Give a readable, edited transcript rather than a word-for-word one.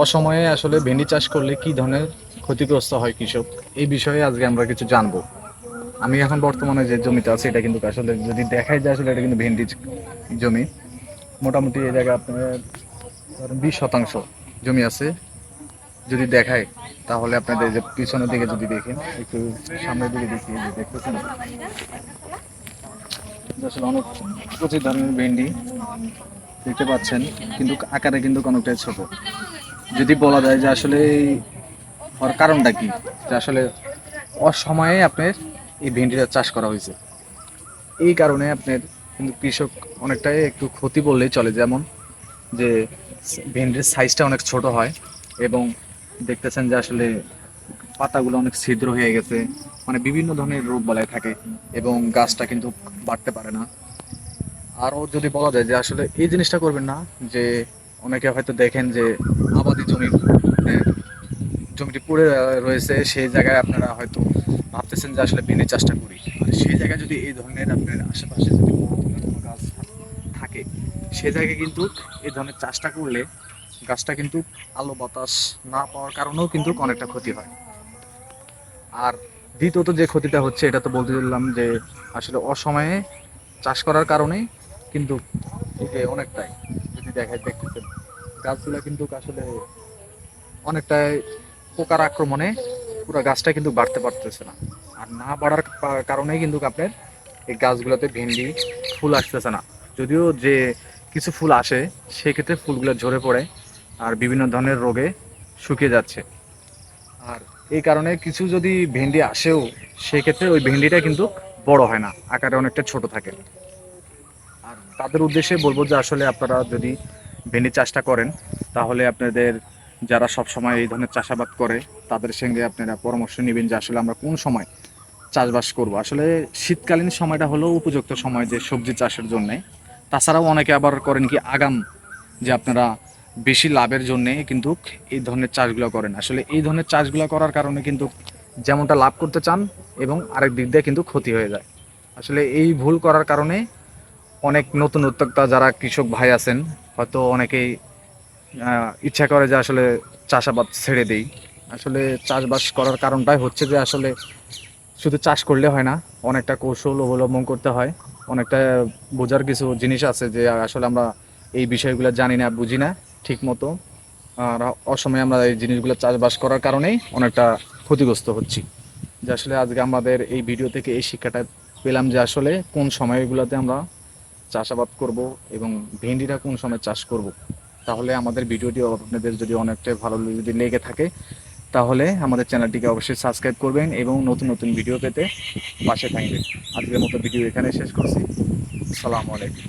অসময়ে আসলে ভেন্ডি চাষ করলে কি ধরনের ক্ষতিগ্রস্ত হয় কৃষক, এই বিষয়ে আজকে আমরা কিছু জানবো। আমি এখন বর্তমানে যে জমিতে আছে এটা কিন্তু আসলে যদি দেখাই যায় আসলে এটা কিন্তু ভেন্ডি জমি। মোটামুটি এই জায়গায় আপনার ধরেন 20% জমি আছে। যদি দেখায় তাহলে আপনাদের যে পিছনের দিকে যদি দেখেন, একটু সামনের দিকে দেখিয়ে যে দেখতেছেন আসলে অনেক প্রচুর ধরনের ভেন্ডি দেখতে পাচ্ছেন, কিন্তু আকারে কিন্তু অনেকটাই ছোট। যদি বলা যায় যে আসলে হওয়ার কারণটা কি, যে আসলে অসময়ে আপনার এই ভেন্ডিটা চাষ করা হয়েছে, এই কারণে আপনার কিন্তু কৃষক অনেকটাই একটু ক্ষতি বললেই চলে। যেমন যে ভেন্ডির সাইজটা অনেক ছোট হয় এবং দেখতেছেন যে আসলে পাতাগুলো অনেক ছিদ্র হয়ে গেছে, মানে বিভিন্ন ধরনের রোগ বালাই থাকে এবং গাছটা কিন্তু বাড়তে পারে না। আরও যদি বলা যায় যে আসলে এই জিনিসটা করবেন না, যে অনেকে হয়তো দেখেন যে আবাদি জমি, জমিটি পড়ে রয়েছে, সেই জায়গায় আপনারা হয়তো ভাবতেছেন যে আসলে ভেন্ডি চাষটা করি। আর সেই জায়গায় যদি এই ধরনের আপনার আশেপাশে যদি বড় ধরনের কোনো গাছ থাকে, সে জায়গায় কিন্তু এই ধরনের চাষটা করলে গাছটা কিন্তু আলো বাতাস না পাওয়ার কারণেও কিন্তু অনেকটা ক্ষতি হয়। আর দ্বিতীয়ত যে ক্ষতিটা হচ্ছে, এটা তো বলতে দিলাম যে আসলে অসময়ে চাষ করার কারণে কিন্তু এই যে অনেকটাই যদি দেখায় দেখতেছেন গাছগুলো কিন্তু আসলে অনেকটাই পোকার আক্রমণে পুরো গাছটা কিন্তু বাড়তে পারতেছে না। আর না বাড়ার কারণেই কিন্তু আপনার এই গাছগুলোতে ভেন্ডি ফুল আসতেছে না। যদিও যে কিছু ফুল আসে সেক্ষেত্রে ফুলগুলো ঝরে পড়ে আর বিভিন্ন ধরনের রোগে শুকিয়ে যাচ্ছে। আর এই কারণে কিছু যদি ভেন্ডি আসেও, সেক্ষেত্রে ওই ভেন্ডিটা কিন্তু বড় হয় না, আকারে অনেকটা ছোট থাকে। আর তাদের উদ্দেশ্যে বলবো যে আসলে আপনারা যদি ভেন্ডি চাষটা করেন, তাহলে আপনাদের যারা সব সময় এই ধরনের চাষাবাদ করে তাদের সঙ্গে আপনারা পরামর্শ নেবেন যে আসলে আমরা কোন সময় চাষবাস করব। আসলে শীতকালীন সময়টা হলো উপযুক্ত সময় যে সবজি চাষের জন্যে। তাছাড়াও অনেকে আবার করেন কি আগাম, যে আপনারা বেশি লাভের জন্যে কিন্তু এই ধরনের চাষগুলো করেন। আসলে এই ধরনের চাষগুলো করার কারণে কিন্তু যেমনটা লাভ করতে চান এবং আরেক দিক দিয়ে কিন্তু ক্ষতি হয়ে যায়। আসলে এই ভুল করার কারণে অনেক নতুন উদ্যোক্তা যারা কৃষক ভাই আছেন, হয়তো অনেকেই ইচ্ছা করে যে আসলে চাষাবাদ ছেড়ে দেই। আসলে চাষবাস করার কারণটাই হচ্ছে যে আসলে শুধু চাষ করলে হয় না, অনেকটা কৌশল অবলম্বন করতে হয়, অনেকটা বোঝার কিছু জিনিস আছে যে আসলে আমরা এই বিষয়গুলো জানি না, বুঝি না ঠিক মতো। আর অসময়ে আমরা এই জিনিসগুলো চাষবাস করার কারণেই অনেকটা ক্ষতিগ্রস্ত হচ্ছি। যে আসলে আজকে আমাদের এই ভিডিও থেকে এই শিক্ষাটা পেলাম যে আসলে কোন সময়গুলোতে আমরা চাষাবাদ করব এবং ভেন্ডিটা কোন সময় চাষ করব। তাহলে আমাদের ভিডিওটি আপনাদের যদি অনেকটা ভালো যদি লেগে থাকে, তাহলে আমাদের চ্যানেলটিকে অবশ্যই সাবস্ক্রাইব করবেন এবং নতুন নতুন ভিডিও পেতে পাশে থাকবেন। আজকের মতো ভিডিও এখানে শেষ করছি। আসসালামু আলাইকুম।